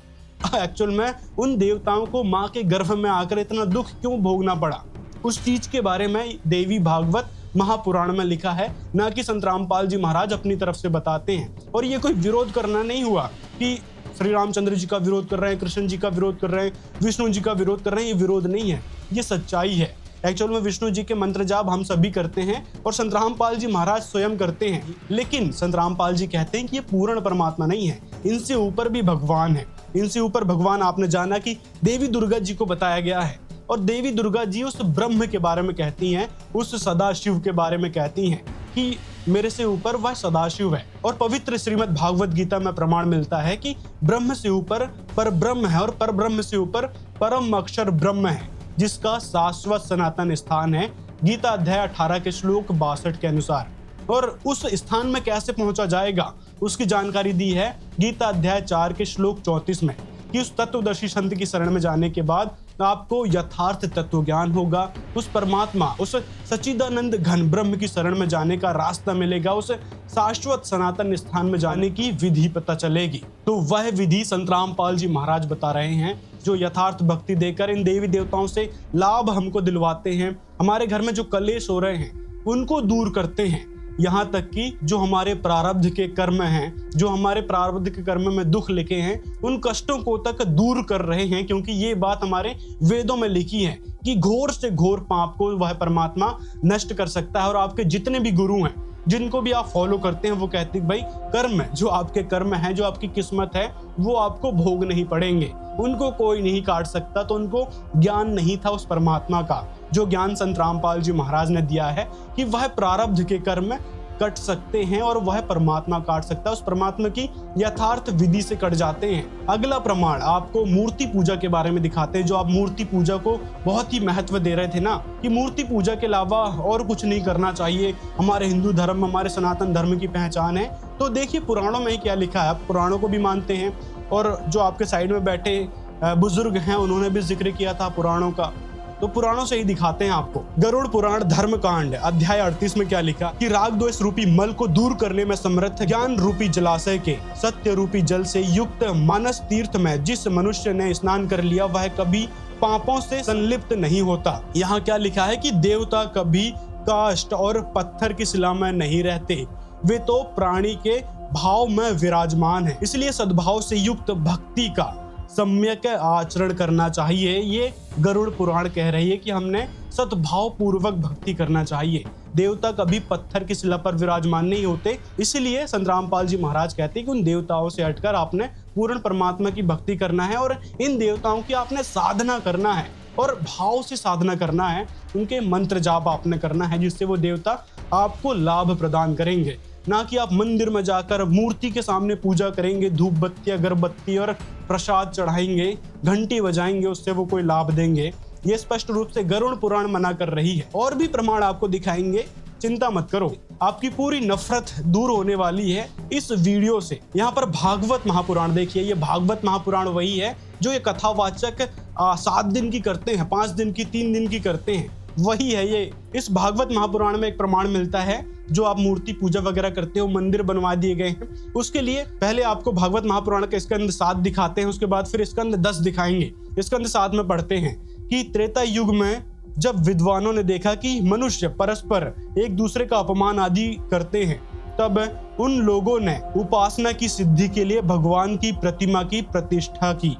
एक्चुअल में उन देवताओं को माँ के गर्भ में आकर इतना दुख क्यों भोगना पड़ा, उस चीज के बारे में देवी भागवत महापुराण में लिखा है, ना कि संतरामपाल जी महाराज अपनी तरफ से बताते हैं। और ये कोई विरोध करना नहीं हुआ कि श्री रामचंद्र जी का विरोध कर रहे हैं, कृष्ण जी का विरोध कर रहे हैं, विष्णु जी का विरोध कर रहे हैं, ये विरोध नहीं है, ये सच्चाई है। एक्चुअल में विष्णु जी के मंत्र जाप हम सभी करते हैं और संत रामपाल जी महाराज स्वयं करते हैं, लेकिन संत रामपाल जी कहते हैं कि ये पूर्ण परमात्मा नहीं है, इनसे ऊपर भी भगवान है। इनसे ऊपर भगवान आपने जाना कि देवी दुर्गा जी को बताया गया है, और देवी दुर्गा जी उस ब्रह्म के बारे में कहती हैं, उस सदाशिव के बारे में कहती हैं कि मेरे से ऊपर वह सदाशिव है। और पवित्र श्रीमद् भागवत गीता में प्रमाण मिलता है कि ब्रह्म से ऊपर पर ब्रह्म है, और पर ब्रह्म से ऊपर परम अक्षर ब्रह्म है, जिसका शाश्वत सनातन स्थान है, गीता अध्याय 18 के श्लोक 62 के अनुसार। और उस स्थान में कैसे पहुंचा जाएगा उसकी जानकारी दी है गीता अध्याय 4 के श्लोक 34 में, कि उस तत्वदर्शी संत की शरण में जाने के बाद आपको यथार्थ तत्व ज्ञान होगा, उस परमात्मा, उस सच्चिदानंद घन ब्रह्म की शरण में जाने का रास्ता मिलेगा, उस शाश्वत सनातन स्थान में जाने की विधि पता चलेगी। तो वह विधि संत रामपाल जी महाराज बता रहे हैं, जो यथार्थ भक्ति देकर इन देवी देवताओं से लाभ हमको दिलवाते हैं, हमारे घर में जो कलेश हो रहे हैं उनको दूर करते हैं, यहाँ तक कि जो हमारे प्रारब्ध के कर्म हैं, जो हमारे प्रारब्ध के कर्म में दुख लिखे हैं, उन कष्टों को तक दूर कर रहे हैं, क्योंकि ये बात हमारे वेदों में लिखी है कि घोर से घोर पाप को वह परमात्मा नष्ट कर सकता है। और आपके जितने भी गुरु हैं, जिनको भी आप फॉलो करते हैं, वो कहते हैं भाई कर्म, जो आपके कर्म है, जो आपकी किस्मत है, वो आपको भोग नहीं पड़ेंगे, उनको कोई नहीं काट सकता। तो उनको ज्ञान नहीं था उस परमात्मा का, जो ज्ञान संत रामपाल जी महाराज ने दिया है कि वह प्रारब्ध के कर्म कट सकते हैं और वह परमात्मा काट सकता है, उस परमात्मा की यथार्थ विधि से कट जाते हैं। अगला प्रमाण आपको मूर्ति पूजा के बारे में दिखाते हैं, जो आप मूर्ति पूजा को बहुत ही महत्व दे रहे थे ना, कि मूर्ति पूजा के अलावा और कुछ नहीं करना चाहिए, हमारे हिंदू धर्म, हमारे सनातन धर्म की पहचान है। तो देखिए पुराणों में क्या लिखा है, आप पुराणों को भी मानते हैं, और जो आपके साइड में बैठे बुजुर्ग हैं उन्होंने भी जिक्र किया था पुराणों का, तो पुराणों से ही दिखाते हैं आपको। गरुड़ पुराण धर्म कांड अध्याय 38 में क्या लिखा कि राग द्वेष रूपी मल को दूर करने में समर्थ ज्ञान रूपी जलाशय के सत्य रूपी जल से युक्त मानस तीर्थ में जिस मनुष्य ने स्नान कर लिया वह कभी पापों से संलिप्त नहीं होता। यहाँ क्या लिखा है कि देवता कभी काष्ठ और पत्थर की शिला में नहीं रहते, वे तो प्राणी के भाव में विराजमान है, इसलिए सद्भाव से युक्त भक्ति का सम्यक आचरण करना चाहिए। ये गरुड़ पुराण कह रही है कि हमने सद्भाव पूर्वक भक्ति करना चाहिए। देवता कभी पत्थर की शिला पर विराजमान नहीं होते, इसलिए संत रामपाल जी महाराज कहते हैं कि उन देवताओं से हटकर आपने पूर्ण परमात्मा की भक्ति करना है, और इन देवताओं की आपने साधना करना है, और भाव से साधना करना है, उनके मंत्र जाप आपने करना है, जिससे वो देवता आपको लाभ प्रदान करेंगे। ना कि आप मंदिर में जाकर मूर्ति के सामने पूजा करेंगे, धूप बत्ती अगरबत्ती और प्रसाद चढ़ाएंगे, घंटी बजाएंगे, उससे वो कोई लाभ देंगे। ये स्पष्ट रूप से गरुड़ पुराण मना कर रही है। और भी प्रमाण आपको दिखाएंगे, चिंता मत करो, आपकी पूरी नफरत दूर होने वाली है इस वीडियो से। यहाँ पर भागवत महापुराण देखिए, ये भागवत महापुराण वही है जो ये कथावाचक 7 दिन की करते हैं, 5 दिन की, 3 दिन की करते हैं, वही है ये। इस भागवत महापुराण में एक प्रमाण मिलता है, जो आप मूर्ति पूजा वगैरह करते हो, मंदिर बनवा दिए गए हैं, उसके लिए पहले आपको भागवत महापुराण का स्कंद 7 दिखाते हैं, उसके बाद फिर स्कंद 10 दिखाएंगे। स्कंद 7 में पढ़ते हैं कि त्रेता युग में जब विद्वानों ने देखा कि मनुष्य परस्पर एक दूसरे का अपमान आदि करते हैं, तब उन लोगों ने उपासना की सिद्धि के लिए भगवान की प्रतिमा की प्रतिष्ठा की।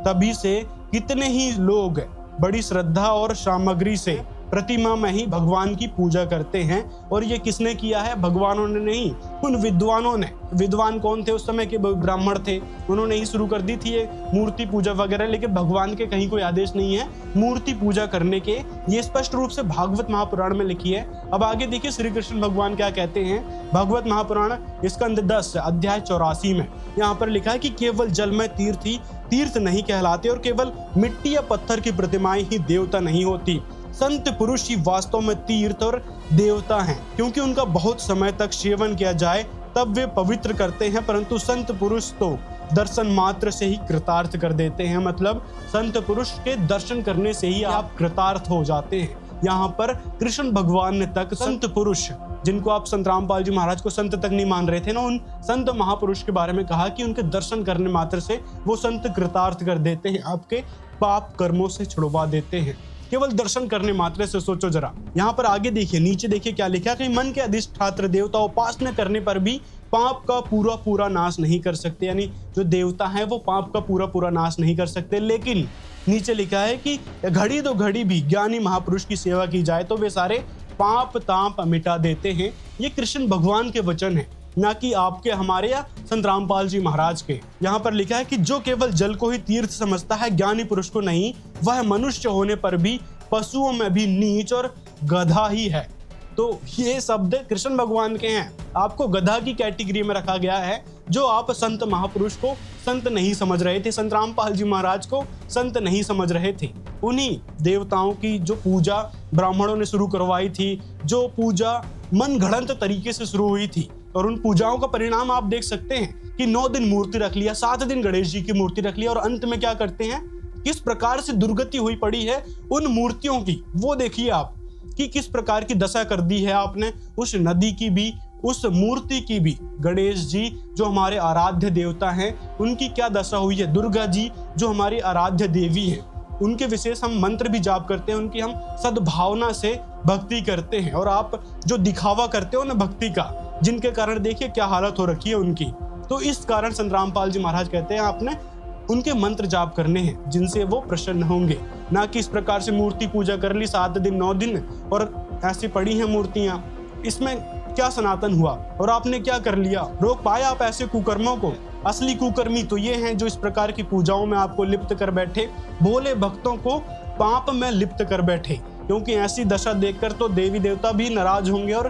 तभी से कितने ही लोग बड़ी श्रद्धा और सामग्री से प्रतिमा में ही भगवान की पूजा करते हैं। और ये किसने किया है? भगवानों ने नहीं, उन विद्वानों ने। विद्वान कौन थे उस समय के? ब्राह्मण थे, उन्होंने ही शुरू कर दी थी ये मूर्ति पूजा वगैरह। लेकिन भगवान के कहीं कोई आदेश नहीं है मूर्ति पूजा करने के, ये स्पष्ट रूप से भागवत महापुराण में लिखी है। अब आगे देखिए श्री कृष्ण भगवान क्या कहते हैं। भागवत महापुराण स्कंद 10 अध्याय 84 में यहाँ पर लिखा है कि केवल जल में तीर्थ ही तीर्थ नहीं कहलाते, और केवल मिट्टी या पत्थर की प्रतिमाएं ही देवता नहीं होती। संत पुरुष ही वास्तव में तीर्थ और देवता हैं, क्योंकि उनका बहुत समय तक सेवन किया जाए तब वे पवित्र करते हैं, परंतु संत पुरुष तो दर्शन मात्र से ही कृतार्थ कर देते हैं। मतलब संत पुरुष के दर्शन करने से ही आप कृतार्थ हो जाते हैं। यहाँ पर कृष्ण भगवान ने तक संत पुरुष, जिनको आप संत रामपाल जी महाराज को संत तक नहीं मान रहे थे ना, उन संत महापुरुष के बारे में कहा कि उनके दर्शन करने मात्र से वो संत कृतार्थ कर देते हैं, आपके पाप कर्मों से छुड़वा देते हैं। केवल दर्शन करने मात्र से। सोचो जरा, यहाँ पर आगे देखिए, नीचे देखिए क्या लिखा है कि मन के अधिष्ठात्र देवता उपासना करने पर भी पाप का पूरा पूरा नाश नहीं कर सकते, यानी जो देवता है वो पाप का पूरा पूरा नाश नहीं कर सकते। लेकिन नीचे लिखा है कि घड़ी दो घड़ी भी ज्ञानी महापुरुष की सेवा की जाए तो वे सारे पाप ताप मिटा देते हैं। ये कृष्ण भगवान के वचन है, ना कि आपके, हमारे या संत रामपाल जी महाराज के। यहाँ पर लिखा है कि जो केवल जल को ही तीर्थ समझता है, ज्ञानी पुरुष को नहीं, वह मनुष्य होने पर भी पशुओं में भी नीच और गधा ही है। तो ये शब्द कृष्ण भगवान के हैं, आपको गधा की कैटेगरी में रखा गया है। जो आप संत महापुरुष को संत नहीं समझ रहे थे, संत रामपाल जी महाराज को संत नहीं समझ रहे थे, उन्हीं देवताओं की जो पूजा ब्राह्मणों ने शुरू करवाई थी, जो पूजा मन घड़ंत तरीके से शुरू हुई थी, और उन पूजाओं का परिणाम आप देख सकते हैं कि 9 दिन मूर्ति रख लिया, 7 दिन गणेश जी की मूर्ति रख लिया, और अंत में क्या करते हैं, किस प्रकार से दुर्गति हुई पड़ी है उन मूर्तियों की। वो देखिए आप कि किस प्रकार की दशा कर दी है आपने, उस नदी की भी, उस मूर्ति की भी। गणेश जी जो हमारे आराध्य देवता हैं, उनकी क्या दशा हुई है। दुर्गा जी जो हमारी आराध्य देवी हैं, उनके विशेष हम मंत्र भी जाप करते हैं, उनकी हम सद्भावना से भक्ति करते हैं। और आप जो दिखावा करते हो ना भक्ति का, जिनके कारण देखिए क्या हालत हो रखी है उनकी। तो इस कारण संत रामपाल जी महाराज कहते हैं आपने उनके मंत्र जाप करने हैं, जिनसे वो प्रसन्न होंगे, ना कि इस प्रकार से मूर्ति पूजा कर ली 7 दिन 9 दिन और ऐसी पड़ी हैं मूर्तियां। इसमें क्या सनातन हुआ और आपने क्या कर लिया? रोक पाए आप ऐसे कुकर्मों को? असली कुकर्मी तो ये हैं जो इस प्रकार की पूजाओं में आपको लिप्त कर बैठे, भोले भक्तों को पाप में लिप्त कर बैठे। क्योंकि ऐसी दशा देखकर तो देवी देवता भी नाराज होंगे और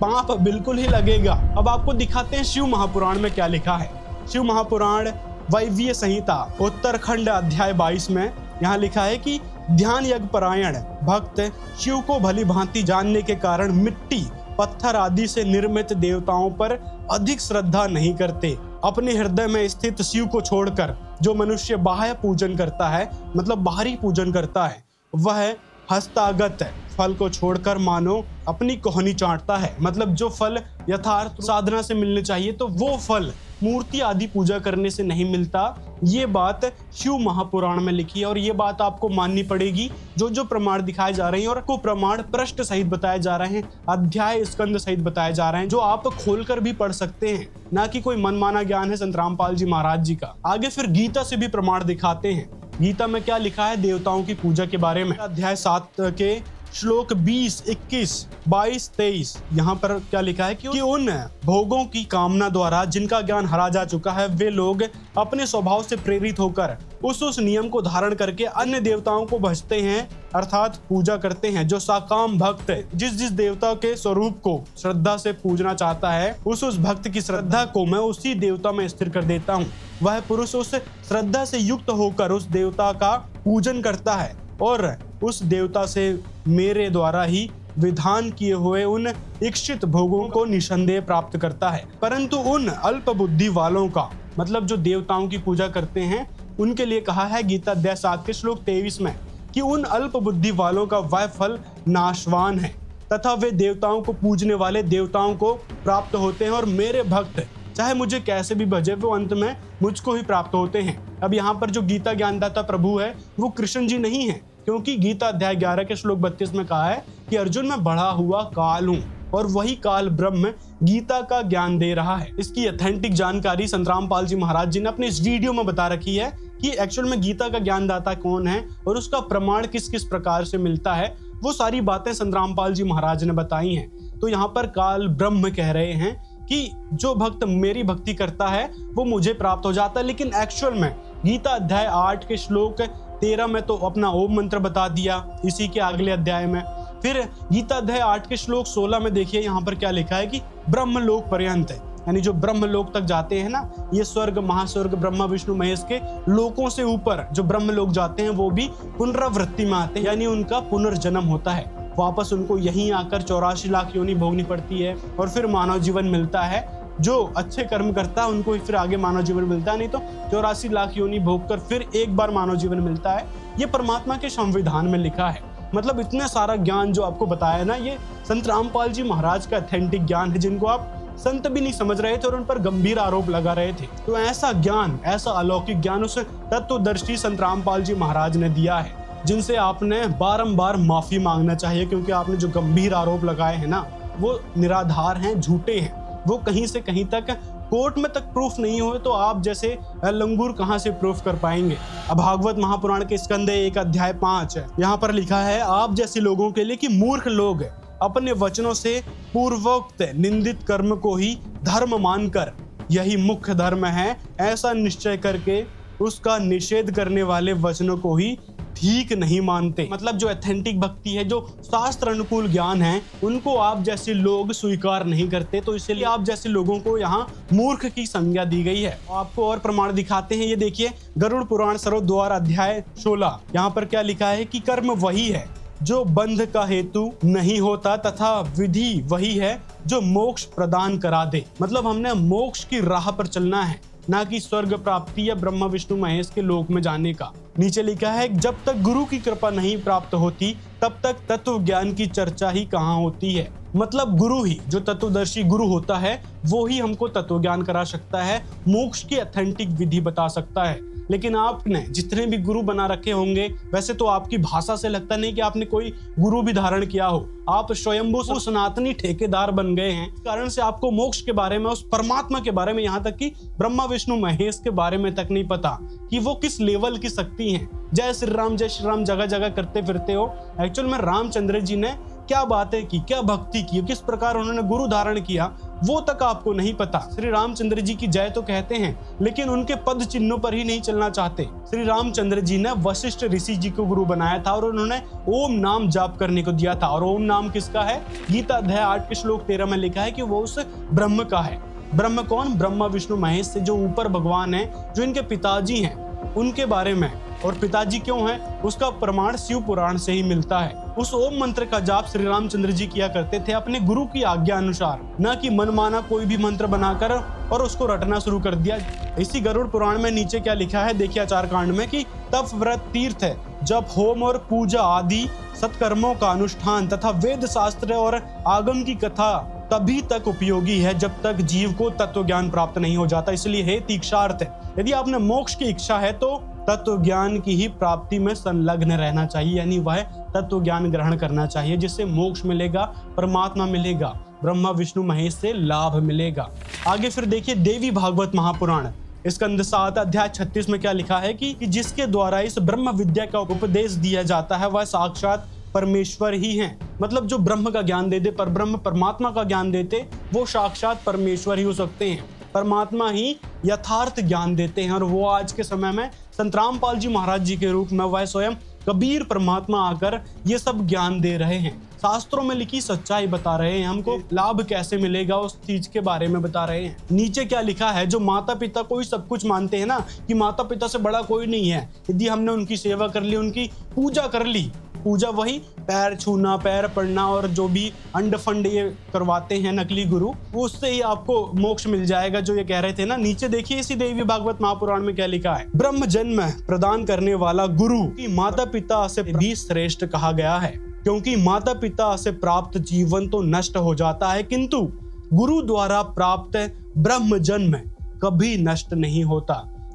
पाप बिल्कुल ही लगेगा। अब आपको दिखाते हैं शिव महापुराण में क्या लिखा है। शिव महापुराण वायव्य संहिता उत्तरखंड अध्याय 22 में यहाँ लिखा है कि ध्यान यज्ञ परायण भक्त शिव को भली भांति जानने के कारण मिट्टी पत्थर आदि से निर्मित देवताओं पर अधिक श्रद्धा नहीं करते। अपने हृदय में स्थित शिव को छोड़कर जो मनुष्य बाह्य पूजन करता है, मतलब बाहरी पूजन करता है, वह हस्तागत फल को छोड़कर मानो अपनी कोहनी चाटता है। मतलब जो फल यथार्थ साधना से मिलने चाहिए, तो वो फल मूर्ति आदि पूजा करने से नहीं मिलता। ये बात शिव महापुराण में लिखी है और ये बात आपको माननी पड़ेगी। जो जो प्रमाण दिखाए जा रहे हैं और आपको प्रमाण पृष्ठ सहित बताए जा रहे हैं, अध्याय स्कंद सहित बताए जा रहे हैं, जो आप खोलकर भी पढ़ सकते हैं, ना कि कोई मनमाना ज्ञान है संत रामपाल जी महाराज जी का। आगे फिर गीता से भी प्रमाण दिखाते हैं। गीता में क्या लिखा है देवताओं की पूजा के बारे में। अध्याय 7 के श्लोक 20, 21, 22, 23 यहाँ पर क्या लिखा है कि उन भोगों की कामना द्वारा जिनका ज्ञान हरा जा चुका है, वे लोग अपने स्वभाव से प्रेरित होकर उस नियम को धारण करके अन्य देवताओं को भजते हैं, अर्थात पूजा करते हैं। जो साकाम भक्त जिस जिस देवता के स्वरूप को श्रद्धा से पूजना चाहता है, उस भक्त की श्रद्धा को मैं उसी देवता में स्थिर कर देता हूँ। वह पुरुष उस श्रद्धा से युक्त होकर उस देवता का पूजन करता है और उस देवता से मेरे द्वारा ही विधान किए हुए उन इच्छित भोगों को निसंदेह प्राप्त करता है। परंतु उन अल्प बुद्धि वालों का, मतलब जो देवताओं की पूजा करते हैं, उनके लिए कहा है गीता अध्याय 7 के श्लोक 23 में कि उन अल्प बुद्धि वालों का वह फल नाशवान है तथा वे देवताओं को पूजने वाले देवताओं को प्राप्त होते हैं और मेरे भक्त चाहे मुझे कैसे भी भजे, वो अंत में मुझको ही प्राप्त होते हैं। अब यहाँ पर जो गीता ज्ञानदाता प्रभु है वो कृष्ण जी नहीं है, क्योंकि गीता अध्याय 11 के श्लोक 32 में कहा है कि अर्जुन मैं बढ़ा हुआ काल हूँ और वही काल ब्रह्म गीता का ज्ञान दे रहा है। इसकी ऑथेंटिक जानकारी संत रामपाल जी महाराज जी ने अपने इस वीडियो में बता रखी है कि एक्चुअल में गीता का ज्ञानदाता कौन है और उसका प्रमाण किस किस प्रकार से मिलता है। वो सारी बातें संत रामपाल जी महाराज ने बताई हैं। तो यहाँ पर काल ब्रह्म कह रहे हैं कि जो भक्त मेरी भक्ति करता है वो मुझे प्राप्त हो जाता है। लेकिन एक्चुअल में गीता अध्याय 8 के श्लोक 13 में तो अपना ओम मंत्र बता दिया, इसी के अगले अध्याय में। फिर गीता अध्याय 8 के श्लोक 16 में देखिए यहाँ पर क्या लिखा है कि ब्रह्मलोक पर्यंत, यानी जो ब्रह्मलोक तक जाते हैं ना, ये स्वर्ग महास्वर्ग ब्रह्मा विष्णु महेश के लोकों से ऊपर जो ब्रह्मलोक जाते हैं वो भी पुनरावृत्ति में आते हैं, यानी उनका पुनर्जन्म होता है। वापस उनको यहीं आकर 84 लाख योनि भोगनी पड़ती है और फिर मानव जीवन मिलता है। जो अच्छे कर्म करता है उनको फिर आगे मानव जीवन मिलता है, नहीं तो 84 लाख योनि भोग कर फिर एक बार मानव जीवन मिलता है। ये परमात्मा के संविधान में लिखा है। मतलब इतने सारा ज्ञान जो आपको बताया ना, ये संत रामपाल जी महाराज का ऑथेंटिक ज्ञान है, जिनको आप संत भी नहीं समझ रहे थे और उन पर गंभीर आरोप लगा रहे थे। तो ऐसा ज्ञान, ऐसा अलौकिक ज्ञान उस तत्वदर्शी संत रामपाल जी महाराज ने दिया है। जिनसे आपने बारंबार माफी मांगना चाहिए, क्योंकि आपने जो गंभीर आरोप लगाए हैं ना वो निराधार हैं, झूठे हैं। वो कहीं से कहीं तक कोर्ट में तक प्रूफ नहीं हुए तो आप जैसे लंगूर कहां से प्रूफ कर पाएंगे। अब भागवत महापुराण के स्कंद 1 अध्याय 5 है, यहाँ पर लिखा है, आप जैसे लोगों के लिए कि मूर्ख लोग अपने वचनों से पूर्वोक्त निंदित कर्म को ही धर्म मानकर यही मुख्य धर्म है ऐसा निश्चय करके उसका निषेध करने वाले वचनों को ही ठीक नहीं मानते। मतलब जो एथेंटिक भक्ति है, जो शास्त्र अनुकूल ज्ञान है, उनको आप जैसे लोग स्वीकार नहीं करते, तो इसलिए आप जैसे लोगों को यहाँ मूर्ख की संज्ञा दी गई है। आपको और प्रमाण दिखाते हैं, ये देखिए गरुड़ पुराण सरोद्वार अध्याय 16, यहाँ पर क्या लिखा है कि कर्म वही है जो बंध का हेतु नहीं होता तथा विधि वही है जो मोक्ष प्रदान करा दे। मतलब हमने मोक्ष की राह पर चलना है, ना कि स्वर्ग प्राप्ति या ब्रह्मा विष्णु महेश के लोक में जाने का। नीचे लिखा है, जब तक गुरु की कृपा नहीं प्राप्त होती तब तक तत्व ज्ञान की चर्चा ही कहाँ होती है। मतलब गुरु ही, जो तत्वदर्शी गुरु होता है वो ही हमको तत्व ज्ञान करा सकता है, मोक्ष की ऑथेंटिक विधि बता सकता है। लेकिन आपने जितने भी गुरु बना रखे होंगे, वैसे तो आपकी भाषा से लगता नहीं कि आपने कोई गुरु भी धारण किया हो। आप स्वयंभू सनातनी ठेकेदार बन गए हैं, इस कारण से आपको मोक्ष के बारे में, उस परमात्मा के बारे में, यहाँ तक कि ब्रह्मा विष्णु महेश के बारे में तक नहीं पता कि वो किस लेवल की शक्ति हैं। जय श्री राम जगह जगह करते फिरते हो, एक्चुअल में रामचंद्र जी ने क्या बातें की, क्या भक्ति की, किस प्रकार उन्होंने गुरु धारण किया, वो तक आपको नहीं पता। श्री रामचंद्र जी की जय तो कहते हैं, लेकिन उनके पद चिन्हों पर ही नहीं चलना चाहते। श्री रामचंद्र जी ने वशिष्ठ ऋषि जी को गुरु बनाया था और उन्होंने ओम नाम जाप करने को दिया था। और ओम नाम किसका है? गीता अध्याय 8 के श्लोक 13 में लिखा है कि वो उस ब्रह्म का है। ब्रह्म कौन? ब्रह्मा विष्णु महेश से जो ऊपर भगवान है, जो इनके पिताजी हैं, उनके बारे में। और पिताजी क्यों हैं, उसका प्रमाण शिव पुराण से ही मिलता है। उस ओम मंत्र का जाप श्री रामचंद्र जी किया करते थे अपने गुरु की आज्ञा अनुसार, न कि मनमाना कोई भी मंत्र बनाकर और उसको रटना शुरू कर दिया। इसी गरुड़ पुराण में नीचे क्या लिखा है देखिए, आचार कांड में, कि तप व्रत तीर्थ है, जब होम और पूजा आदि सत्कर्मों का अनुष्ठान तथा वेद शास्त्र और आगम की कथा तभी तक उपयोगी है जब तक जीव को तत्व ज्ञान प्राप्त नहीं हो जाता। इसलिए हे तीक्षार्थ, यदि आपने मोक्ष की इच्छा है तो तत्व ज्ञान की ही प्राप्ति में संलग्न रहना चाहिए, यानी वह तत्व ज्ञान ग्रहण करना चाहिए, जिससे मोक्ष मिलेगा, परमात्मा मिलेगा, ब्रह्मा विष्णु महेश से लाभ मिलेगा। आगे फिर देखिए देवी भागवत महापुराण स्कंद 7 अध्याय 36 में क्या लिखा है कि जिसके द्वारा इस ब्रह्म विद्या का उपदेश दिया जाता है वह साक्षात परमेश्वर ही हैं। मतलब जो ब्रह्म का ज्ञान देते, पर ब्रह्म परमात्मा का ज्ञान देते, वो साक्षात परमेश्वर ही हो सकते हैं। परमात्मा ही यथार्थ ज्ञान देते हैं, और वो आज के समय में संत रामपाल जी महाराज जी के रूप में वह स्वयं कबीर परमात्मा आकर ये सब ज्ञान दे रहे हैं, शास्त्रों में लिखी सच्चाई बता रहे हैं, हमको लाभ कैसे मिलेगा उस चीज के बारे में बता रहे हैं। नीचे क्या लिखा है, जो माता पिता को ही सब कुछ मानते हैं ना, कि माता पिता से बड़ा कोई नहीं है, यदि हमने उनकी सेवा कर ली, उनकी पूजा कर ली, पूजा वही पैर छूना, पैर पड़ना और जो भी अंड फंड ये करवाते हैं नकली गुरु, उससे ही आपको मोक्ष मिल जाएगा, जो ये कह रहे थे ना। नीचे देखिए इसी देवी भागवत महापुराण में क्या लिखा है, ब्रह्म जन्म प्रदान करने वाला गुरु की माता पिता से भी श्रेष्ठ कहा गया है, क्योंकि माता पिता से प्राप्त जीवन तो नष्ट हो जाता है, किंतु गुरु द्वारा प्राप्त ब्रह्म जन्म कभी नष्ट नहीं होता।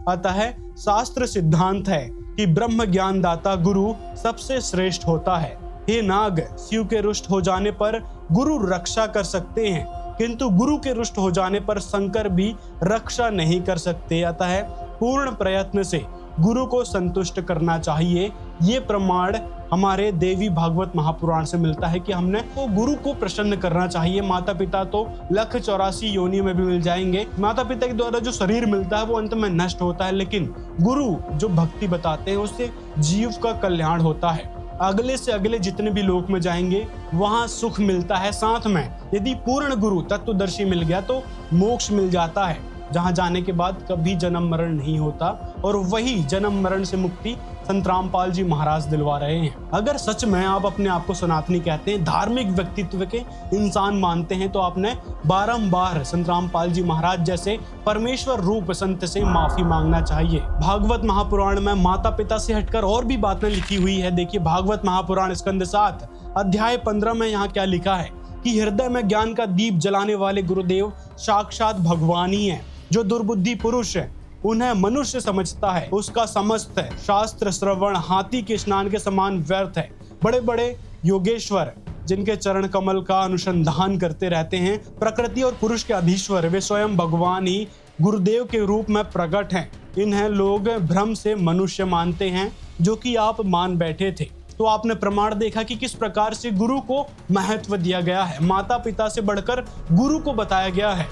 अतः शास्त्र सिद्धांत है कि ब्रह्म ज्ञान दाता गुरु सबसे श्रेष्ठ होता है। हे नाग, शिव के रुष्ट हो जाने पर गुरु रक्षा कर सकते हैं, किंतु गुरु के रुष्ट हो जाने पर शंकर भी रक्षा नहीं कर सकते। अतः पूर्ण प्रयत्न से गुरु को संतुष्ट करना चाहिए। ये प्रमाण हमारे देवी भागवत महापुराण से मिलता है कि हमने तो गुरु को प्रसन्न करना चाहिए। माता पिता तो 1,84 योनि में भी मिल जाएंगे, माता पिता के द्वारा जो शरीर मिलता है वो अंत में नष्ट होता है, लेकिन गुरु जो भक्ति बताते हैं उससे जीव का कल्याण होता है। अगले से अगले जितने भी लोक में जाएंगे वहां सुख मिलता है, साथ में यदि पूर्ण गुरु तत्वदर्शी मिल गया तो मोक्ष मिल जाता है, जहां जाने के बाद कभी जन्म मरण नहीं होता। और वही जन्म मरण से मुक्ति संत रामपाल जी महाराज दिलवा रहे हैं। अगर सच में आप अपने आप को सनातनी कहते हैं, धार्मिक व्यक्तित्व के इंसान मानते हैं, तो आपने बारंबार संत रामपाल जी महाराज जैसे परमेश्वर रूप संत से माफी मांगना चाहिए। भागवत महापुराण में माता पिता से हटकर और भी बातें लिखी हुई है। देखिए भागवत महापुराण स्कंद 7 अध्याय 15 में यहाँ क्या लिखा है कि हृदय में ज्ञान का दीप जलाने वाले गुरुदेव साक्षात भगवान ही है। जो दुर्बुद्धि पुरुष उन्हें मनुष्य समझता है उसका समस्त शास्त्र श्रवण हाथी के स्नान के समान व्यर्थ है। बड़े बड़े योगेश्वर जिनके चरण कमल का अनुसंधान करते रहते हैं, प्रकृति और पुरुष के अधीश्वर वे स्वयं भगवान ही गुरुदेव के रूप में प्रकट हैं। इन्हें लोग भ्रम से मनुष्य मानते हैं, जो कि आप मान बैठे थे। तो आपने प्रमाण देखा कि किस प्रकार से गुरु को महत्व दिया गया है, माता पिता से बढ़कर गुरु को बताया गया है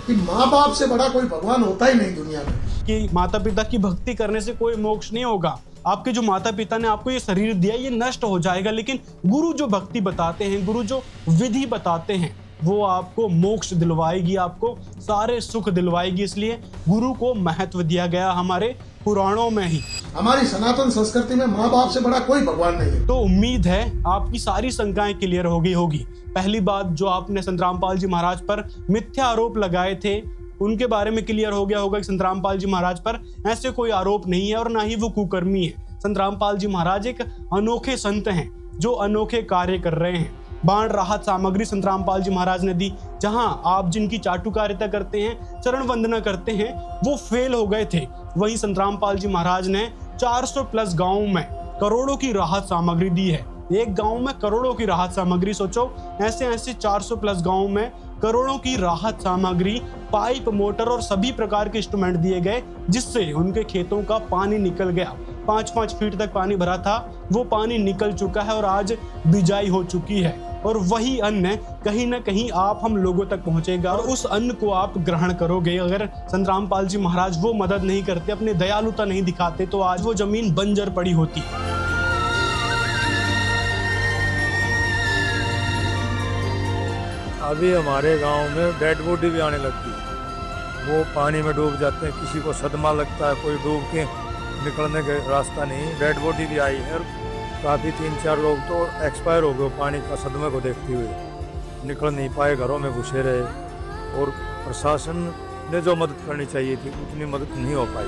कि माँ बाप से बड़ा कोई भगवान होता ही नहीं दुनिया में, कि माता पिता की भक्ति करने से कोई मोक्ष नहीं होगा। आपके जो माता पिता ने आपको ये शरीर दिया ये नष्ट हो जाएगा, लेकिन गुरु जो भक्ति बताते हैं, गुरु जो विधि बताते हैं, वो आपको मोक्ष दिलवाएगी, आपको सारे सुख दिलवाएगी। इसलिए गुरु को महत्व दिया गया हमारे पुराणों में ही। हमारी सनातन संस्कृति में माँ बाप से बड़ा कोई भगवान नहीं है। तो उम्मीद है आपकी सारी शंकाएं क्लियर हो गई होगी। पहली बात, जो आपने संत रामपाल जी महाराज पर मिथ्या आरोप लगाए थे उनके बारे में क्लियर हो गया होगा कि संत रामपाल जी महाराज पर ऐसे कोई आरोप नहीं है और ना ही वो कुकर्मी है। संत रामपाल जी महाराज एक अनोखे संत हैं जो अनोखे कार्य कर रहे हैं। बाण राहत सामग्री संत रामपाल जी महाराज ने दी। जहां आप जिनकी चाटुकारिता करते हैं, चरण वंदना करते हैं, वो फेल हो गए थे, वहीं संत रामपाल जी महाराज ने 400 प्लस गांवों में करोड़ों की राहत सामग्री दी है। एक गांव में करोड़ों की राहत सामग्री, सोचो ऐसे ऐसे 400 प्लस गांवों में करोड़ों की राहत सामग्री, पाइप, मोटर और सभी प्रकार के इंस्ट्रूमेंट दिए गए, जिससे उनके खेतों का पानी निकल गया। 5-5 फीट तक पानी भरा था, वो पानी निकल चुका है और आज बिजाई हो चुकी है। और वही अन्न कहीं ना कहीं आप हम लोगों तक पहुंचेगा और उस अन्न को आप ग्रहण करोगे। अगर संत रामपाल जी महाराज वो मदद नहीं करते, अपनी दयालुता नहीं दिखाते, तो आज वो जमीन बंजर पड़ी होती। अभी हमारे गांव में डेड बॉडी भी आने लगती है, वो पानी में डूब जाते हैं, किसी को सदमा लगता है, कोई डूब के निकलने का रास्ता नहीं, डेड बॉडी भी आई है। और काफ़ी 3-4 लोग तो एक्सपायर हो गए पानी का सदमे को देखते हुए, निकल नहीं पाए, घरों में घुसे रहे। और प्रशासन ने जो मदद करनी चाहिए थी उतनी मदद नहीं हो पाई।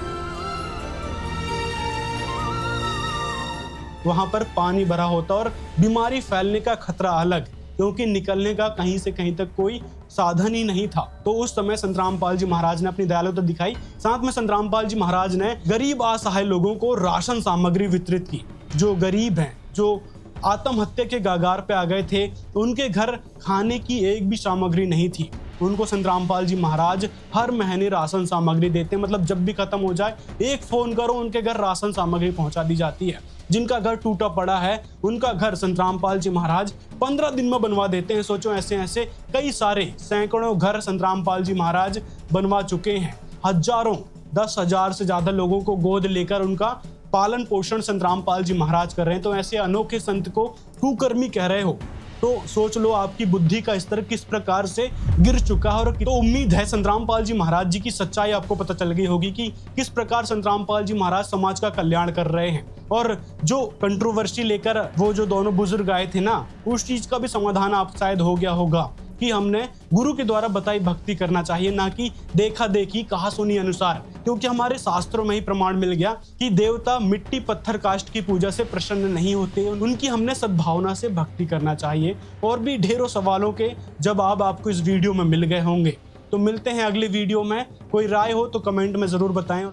वहां पर पानी भरा होता और बीमारी फैलने का खतरा अलग, क्योंकि निकलने का कहीं से कहीं तक कोई साधन ही नहीं था। तो उस समय संत रामपाल जी महाराज ने अपनी दयालुता दिखाई। साथ में संत रामपाल जी महाराज ने गरीब असहाय लोगों को राशन सामग्री वितरित की। जो गरीब हैं, जो आत्महत्या के गागार पे आ गए थे, उनके घर खाने की एक भी सामग्री नहीं थी, उनको संत रामपाल जी महाराज हर महीने राशन सामग्री देते हैं। मतलब जब भी खत्म हो जाए, एक फोन करो, उनके घर राशन सामग्री पहुंचा दी जाती है। जिनका घर टूटा पड़ा है, उनका घर संत रामपाल जी महाराज 15 दिन में बनवा देते हैं। सोचो, ऐसे ऐसे कई सारे सैकड़ों घर संत रामपाल जी महाराज बनवा चुके हैं। हजारों, 10,000 से ज्यादा लोगों को गोद लेकर उनका पालन पोषण संत रामपाल जी महाराज कर रहे हैं। तो ऐसे अनोखे संत को कुकर्मी कह रहे हो, तो सोच लो आपकी बुद्धि का स्तर किस प्रकार से गिर चुका है। और तो उम्मीद है संत रामपाल जी महाराज जी की सच्चाई आपको पता चल गई होगी कि किस प्रकार संत रामपाल जी महाराज समाज का कल्याण कर रहे हैं। और जो कंट्रोवर्सी लेकर वो जो दोनों बुजुर्ग आए थे ना, उस चीज का भी समाधान आप शायद हो गया होगा कि हमने गुरु के द्वारा बताई भक्ति करना चाहिए, ना कि देखा देखी कहा सुनी अनुसार। क्योंकि हमारे शास्त्रों में ही प्रमाण मिल गया कि देवता मिट्टी पत्थर काष्ठ की पूजा से प्रसन्न नहीं होते, उनकी हमने सद्भावना से भक्ति करना चाहिए। और भी ढेरों सवालों के जवाब आपको इस वीडियो में मिल गए होंगे। तो मिलते हैं अगले वीडियो में। कोई राय हो तो कमेंट में जरूर बताएं।